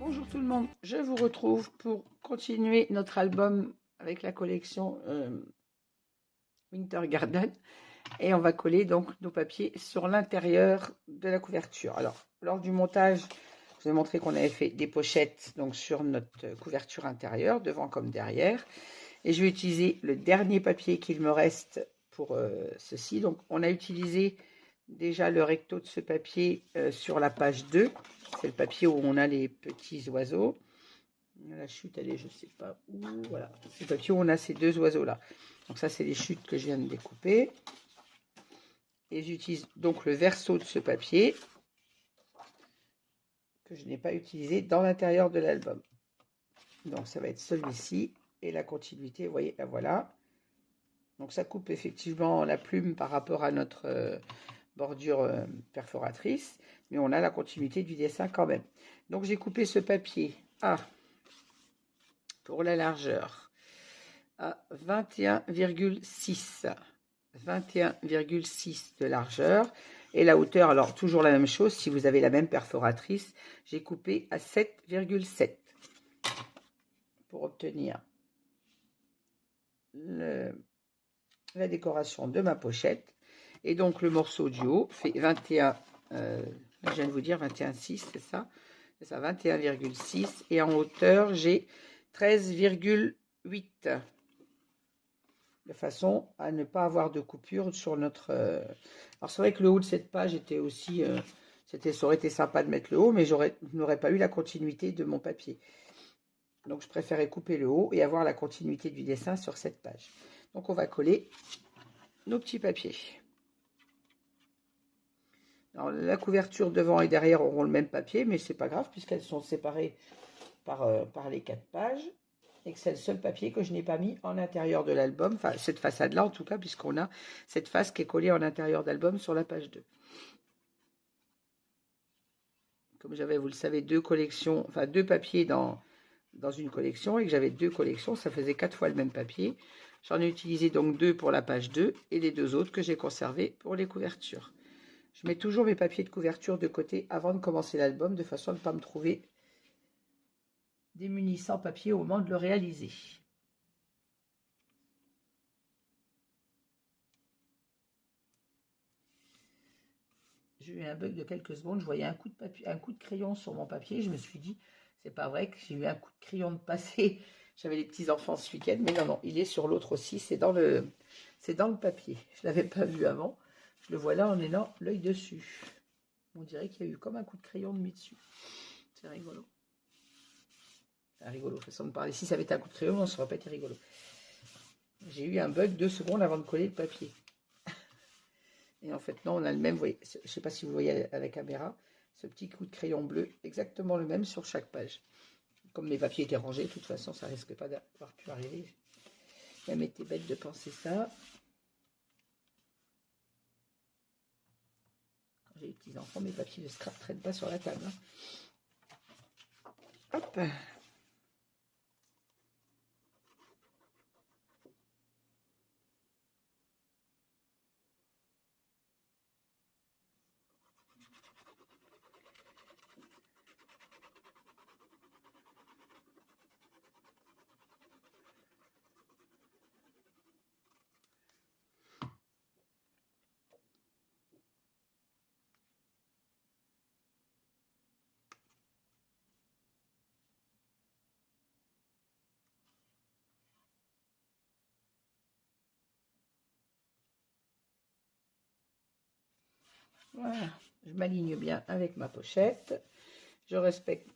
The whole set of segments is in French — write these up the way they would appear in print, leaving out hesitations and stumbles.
Bonjour tout le monde, je vous retrouve pour continuer notre album avec la collection Winter Garden et on va coller donc nos papiers sur l'intérieur de la couverture. Alors, lors du montage, je vous ai montré qu'on avait fait des pochettes donc sur notre couverture intérieure, devant comme derrière. Et je vais utiliser le dernier papier qu'il me reste pour ceci. Donc, on a utilisé déjà le recto de ce papier sur la page 2. C'est le papier où on a les petits oiseaux. La chute, elle est, je ne sais pas où. Voilà, c'est le papier où on a ces deux oiseaux-là. Donc ça, c'est les chutes que je viens de découper. Et j'utilise donc le verso de ce papier que je n'ai pas utilisé dans l'intérieur de l'album. Donc ça va être celui-ci. Et la continuité, vous voyez, la voilà. Donc ça coupe effectivement la plume par rapport à notre bordure perforatrice, mais on a la continuité du dessin quand même. Donc j'ai coupé ce papier pour la largeur à 21,6 de largeur, et la hauteur, alors toujours la même chose, si vous avez la même perforatrice, j'ai coupé à 7,7 pour obtenir la décoration de ma pochette. Et donc le morceau du haut fait 21, je viens de vous dire 21,6, c'est ça, 21,6, et en hauteur j'ai 13,8, de façon à ne pas avoir de coupure sur notre... Alors c'est vrai que le haut de cette page était aussi... ça aurait été sympa de mettre le haut, mais je n'aurais pas eu la continuité de mon papier. Donc je préférais couper le haut et avoir la continuité du dessin sur cette page. Donc on va coller nos petits papiers. Alors, la couverture devant et derrière auront le même papier, mais c'est pas grave puisqu'elles sont séparées par les 4 pages. Et que c'est le seul papier que je n'ai pas mis en intérieur de l'album, enfin cette façade-là en tout cas, puisqu'on a cette face qui est collée en intérieur d'album sur la page 2. Comme j'avais, vous le savez, deux collections, enfin deux papiers dans une collection, et que j'avais deux collections, ça faisait 4 fois le même papier. J'en ai utilisé donc 2 pour la page 2 et les 2 autres que j'ai conservés pour les couvertures. Je mets toujours mes papiers de couverture de côté avant de commencer l'album, de façon à ne pas me trouver démunie sans papier au moment de le réaliser. J'ai eu un bug de quelques secondes, je voyais un coup de crayon sur mon papier, je me suis dit, c'est pas vrai que j'ai eu un coup de crayon de passer, j'avais les petits enfants ce week-end, mais non, il est sur l'autre aussi, c'est dans le papier, je l'avais pas vu avant, je le vois là en ayant l'œil dessus. On dirait qu'il y a eu comme un coup de crayon de mis dessus, c'est rigolo. C'est rigolo, façon de parler, si ça avait été un coup de crayon, ça aurait pas été rigolo. J'ai eu un bug 2 secondes avant de coller le papier. Et en fait, non, on a le même, vous voyez, je ne sais pas si vous voyez à la caméra, ce petit coup de crayon bleu, exactement le même sur chaque page. Comme mes papiers étaient rangés, de toute façon, ça risque pas d'avoir pu arriver. Même été bête de penser ça. Quand j'ai les petits enfants, mes papiers de scrap ne traînent pas sur la table. Hop. Voilà, je m'aligne bien avec ma pochette. Je respecte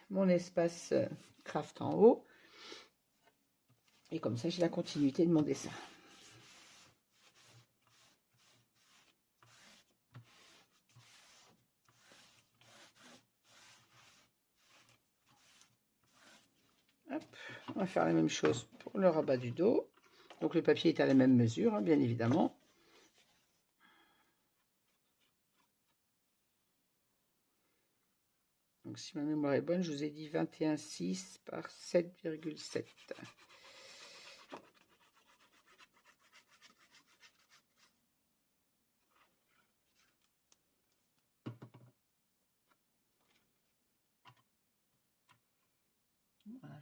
mon espace craft en haut. Et comme ça, j'ai la continuité de mon dessin. Hop, on va faire la même chose pour le rabat du dos. Donc le papier est à la même mesure, hein, bien évidemment. Donc si ma mémoire est bonne, je vous ai dit 21,6 par 7,7.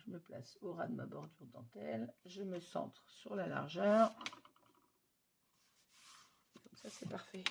je me place au ras de ma bordure dentelle, je me centre sur la largeur. Comme ça, c'est parfait.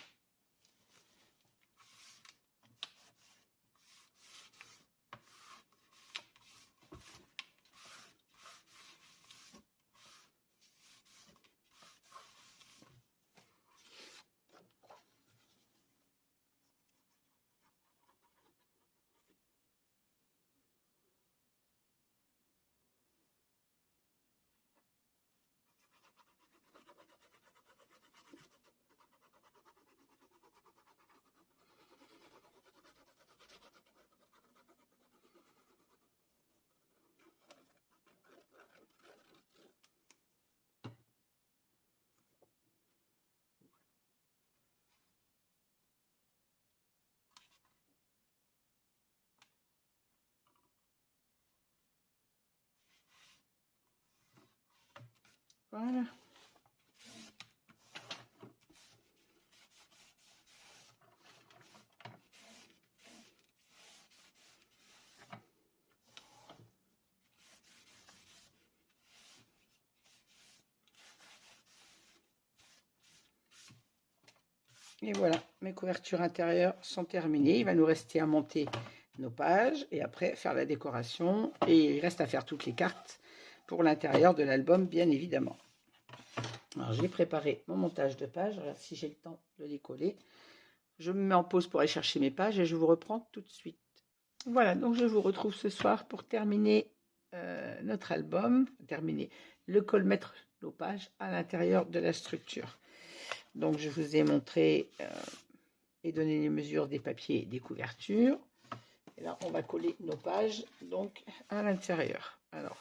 Voilà. Et voilà, mes couvertures intérieures sont terminées. Il va nous rester à monter nos pages et après faire la décoration. Et il reste à faire toutes les cartes pour l'intérieur de l'album, bien évidemment. Alors, j'ai préparé mon montage de pages. Alors, si j'ai le temps de les coller, je me mets en pause pour aller chercher mes pages et je vous reprends tout de suite. Voilà, donc je vous retrouve ce soir pour terminer notre album, terminer le colmettre nos pages à l'intérieur de la structure. Donc, je vous ai montré et donné les mesures des papiers et des couvertures. Et là, on va coller nos pages donc à l'intérieur. Alors,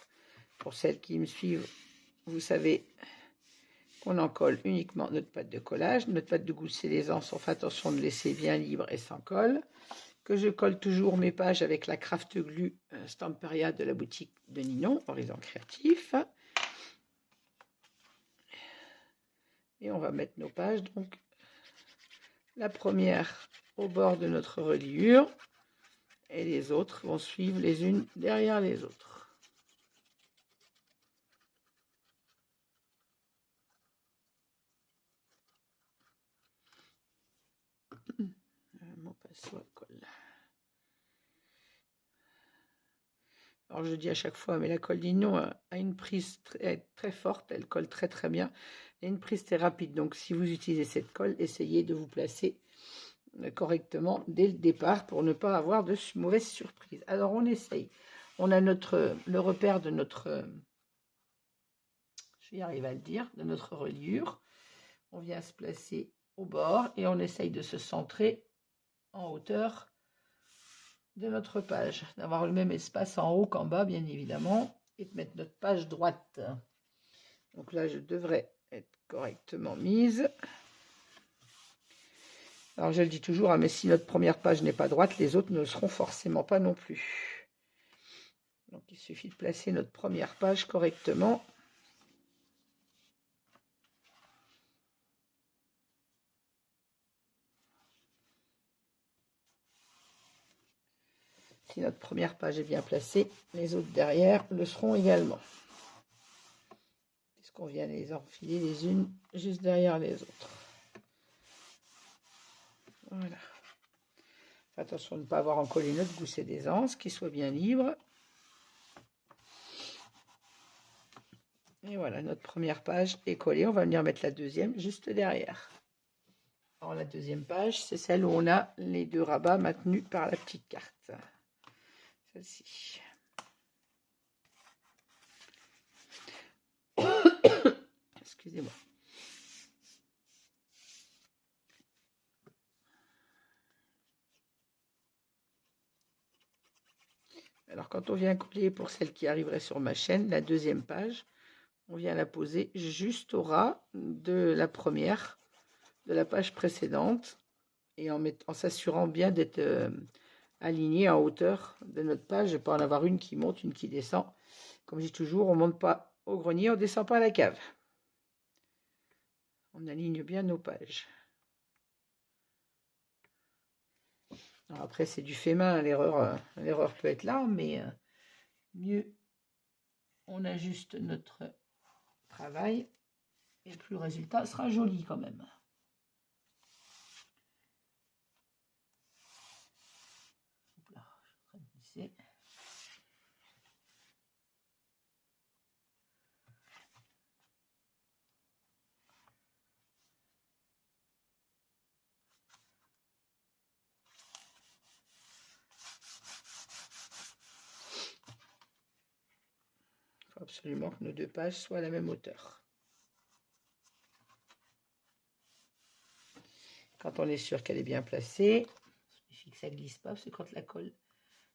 pour celles qui me suivent, vous savez qu'on en colle uniquement notre pâte de collage. Notre pâte de gousset d'aisance, on fait attention de laisser bien libre et sans colle. Que je colle toujours mes pages avec la Craft Glue Stamperia de la boutique de Ninon, Horizon Créatif. Et on va mettre nos pages, donc la première au bord de notre reliure et les autres vont suivre les unes derrière les autres. Mon pinceau à colle. Alors je dis à chaque fois, mais la colle Ninon a une prise très forte, elle colle très très bien, et une prise très rapide. Donc si vous utilisez cette colle, essayez de vous placer correctement dès le départ pour ne pas avoir de mauvaises surprises. Alors on essaye. On a le repère de notre, je vais y arriver à le dire, de notre reliure. On vient se placer au bord et on essaye de se centrer en hauteur de notre page, d'avoir le même espace en haut qu'en bas, bien évidemment, et de mettre notre page droite. Donc là, je devrais être correctement mise. Alors, je le dis toujours, mais si notre première page n'est pas droite, les autres ne le seront forcément pas non plus. Donc, il suffit de placer notre première page correctement. Si notre première page est bien placée, les autres derrière le seront également. Puisqu'on vient les enfiler les unes juste derrière les autres. Voilà. Attention de ne pas avoir encollé notre gousset d'aisance, qu'il soit bien libre. Et voilà, notre première page est collée. On va venir mettre la deuxième juste derrière. Alors, la deuxième page, c'est celle où on a les deux rabats maintenus par la petite carte. Celle-ci. Excusez-moi. Alors, quand on vient coller pour celle qui arriverait sur ma chaîne, la deuxième page, on vient la poser juste au ras de la première, de la page précédente, et en s'assurant bien d'être aligné en hauteur de notre page, et pas en avoir une qui monte, une qui descend. Comme je dis toujours, on ne monte pas au grenier, on ne descend pas à la cave. On aligne bien nos pages. Alors après, c'est du fait main, l'erreur peut être là, mais mieux on ajuste notre travail et plus le résultat sera joli quand même. Hop là, je suis en train de glisser. Il faut absolument que nos deux pages soient à la même hauteur. Quand on est sûr qu'elle est bien placée, il suffit que ça ne glisse pas, parce que quand la colle,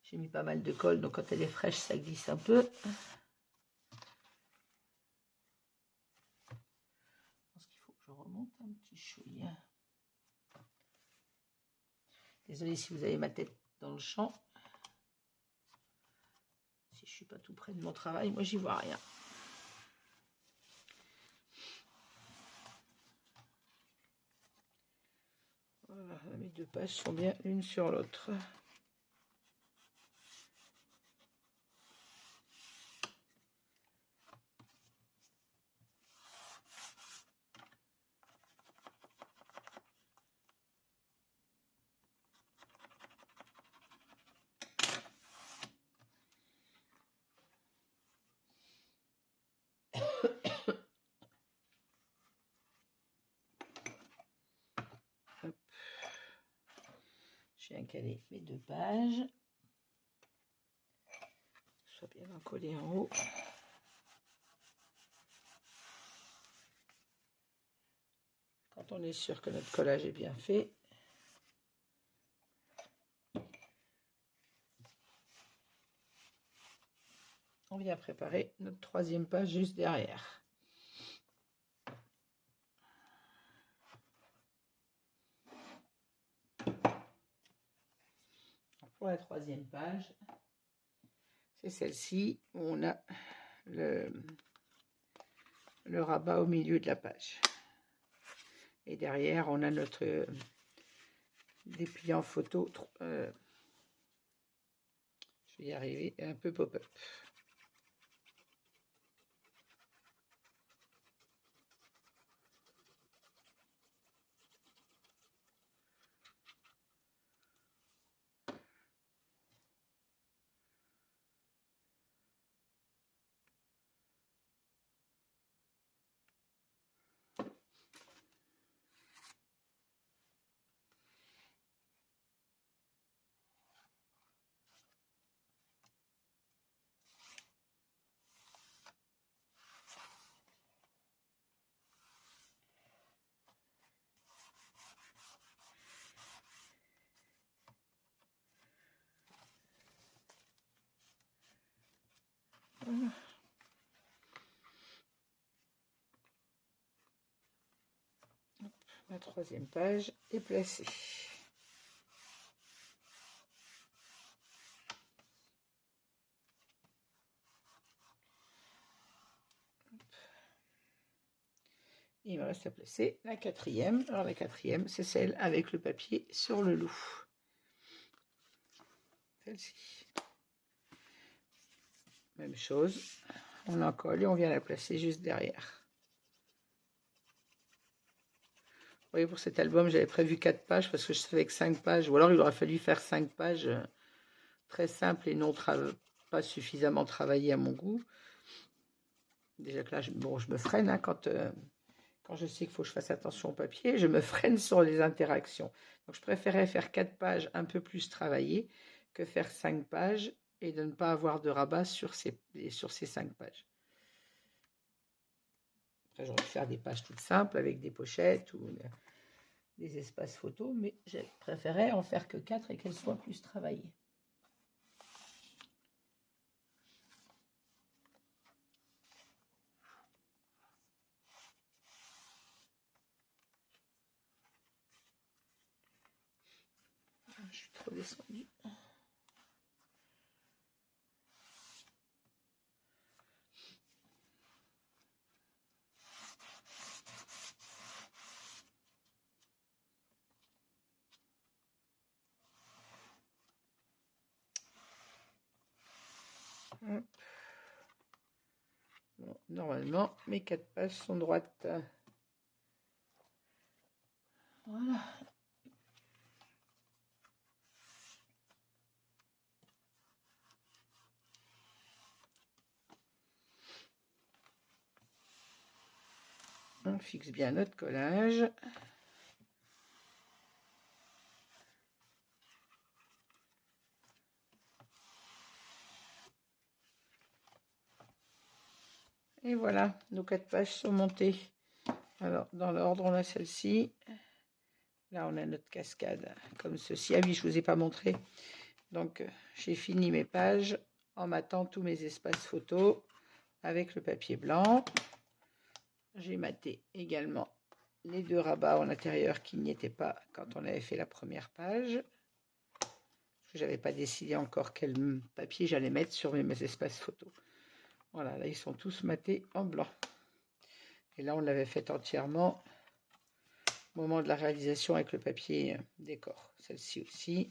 j'ai mis pas mal de colle, donc quand elle est fraîche, ça glisse un peu. Je pense qu'il faut que je remonte un petit chouïa. Désolée si vous avez ma tête dans le champ. Si je ne suis pas tout près de mon travail, moi j'y vois rien. Voilà, mes deux pages sont bien l'une sur l'autre. Hop. Je viens caler mes deux pages. Soit bien encollé en haut. Quand on est sûr que notre collage est bien fait, on vient préparer notre troisième page juste derrière. Pour la troisième page, c'est celle-ci où on a le rabat au milieu de la page. Et derrière, on a notre dépliant photo. Je vais y arriver, un peu pop-up. Voilà. Hop, ma troisième page est placée. Il me reste à placer la quatrième. Alors la quatrième, c'est celle avec le papier sur le loup. Celle-ci. Même chose. On en colle et on vient la placer juste derrière. Vous voyez, pour cet album, j'avais prévu 4 pages parce que je savais que 5 pages, ou alors il aurait fallu faire 5 pages très simples et non pas suffisamment travaillées à mon goût. Déjà que là, je me freine hein, quand je sais qu'il faut que je fasse attention au papier, je me freine sur les interactions. Donc je préférais faire 4 pages un peu plus travaillées que faire 5 pages et de ne pas avoir de rabat sur ces 5 pages. Après, j'aurais pu faire des pages toutes simples avec des pochettes ou des espaces photos, mais j'ai préféré en faire que 4 et qu'elles soient plus travaillées. Je suis trop descendue. Hop. normalement, mes 4 pages sont droites. Voilà. On fixe bien notre collage. Et voilà, nos 4 pages sont montées. Alors, dans l'ordre, on a celle-ci. Là, on a notre cascade, comme ceci. Ah oui, je ne vous ai pas montré. Donc, j'ai fini mes pages en matant tous mes espaces photos avec le papier blanc. J'ai maté également les 2 rabats en intérieur qui n'y étaient pas quand on avait fait la première page. Je n'avais pas décidé encore quel papier j'allais mettre sur mes espaces photos. Voilà, là, ils sont tous matés en blanc. Et là, on l'avait fait entièrement au moment de la réalisation avec le papier décor. Celle-ci aussi.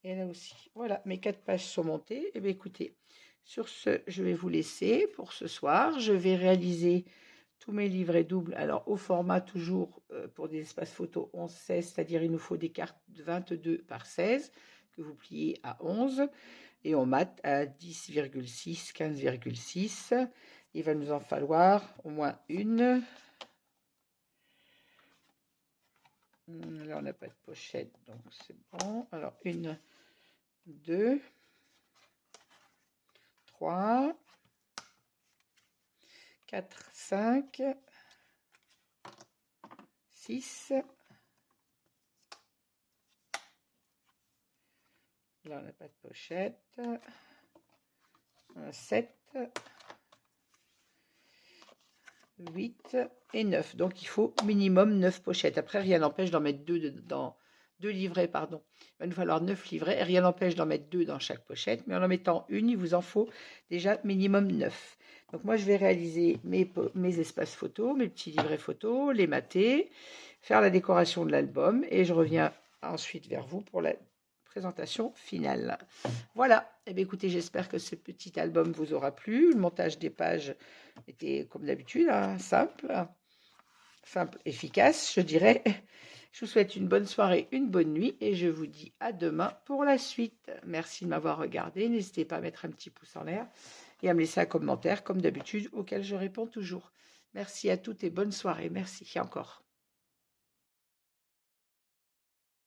Et là aussi. Voilà, mes 4 pages sont montées. Et bien, écoutez, sur ce, je vais vous laisser pour ce soir. Je vais réaliser tous mes livrets doubles. Alors, au format toujours pour des espaces photos 11-16, c'est-à-dire il nous faut des cartes de 22 par 16 que vous pliez à 11 et on mate à 10,6, 15,6. Il va nous en falloir au moins une. Là, on n'a pas de pochette, donc c'est bon. Alors, 1, 2, 3, 4, 5, 6. Là, on n'a pas de pochette. 7, 8 et 9. Donc, il faut minimum 9 pochettes. Après, rien n'empêche d'en mettre 2 dans 2 livrets, pardon. Il va nous falloir 9 livrets. Rien n'empêche d'en mettre 2 dans chaque pochette. Mais en mettant une, il vous en faut déjà minimum 9. Donc, moi, je vais réaliser mes espaces photos, mes petits livrets photos, les mater, faire la décoration de l'album. Et je reviens ensuite vers vous pour la présentation finale. Voilà. Eh bien, écoutez, j'espère que ce petit album vous aura plu. Le montage des pages était, comme d'habitude, hein, simple, efficace, je dirais. Je vous souhaite une bonne soirée, une bonne nuit et je vous dis à demain pour la suite. Merci de m'avoir regardé. N'hésitez pas à mettre un petit pouce en l'air et à me laisser un commentaire, comme d'habitude, auquel je réponds toujours. Merci à toutes et bonne soirée. Merci encore.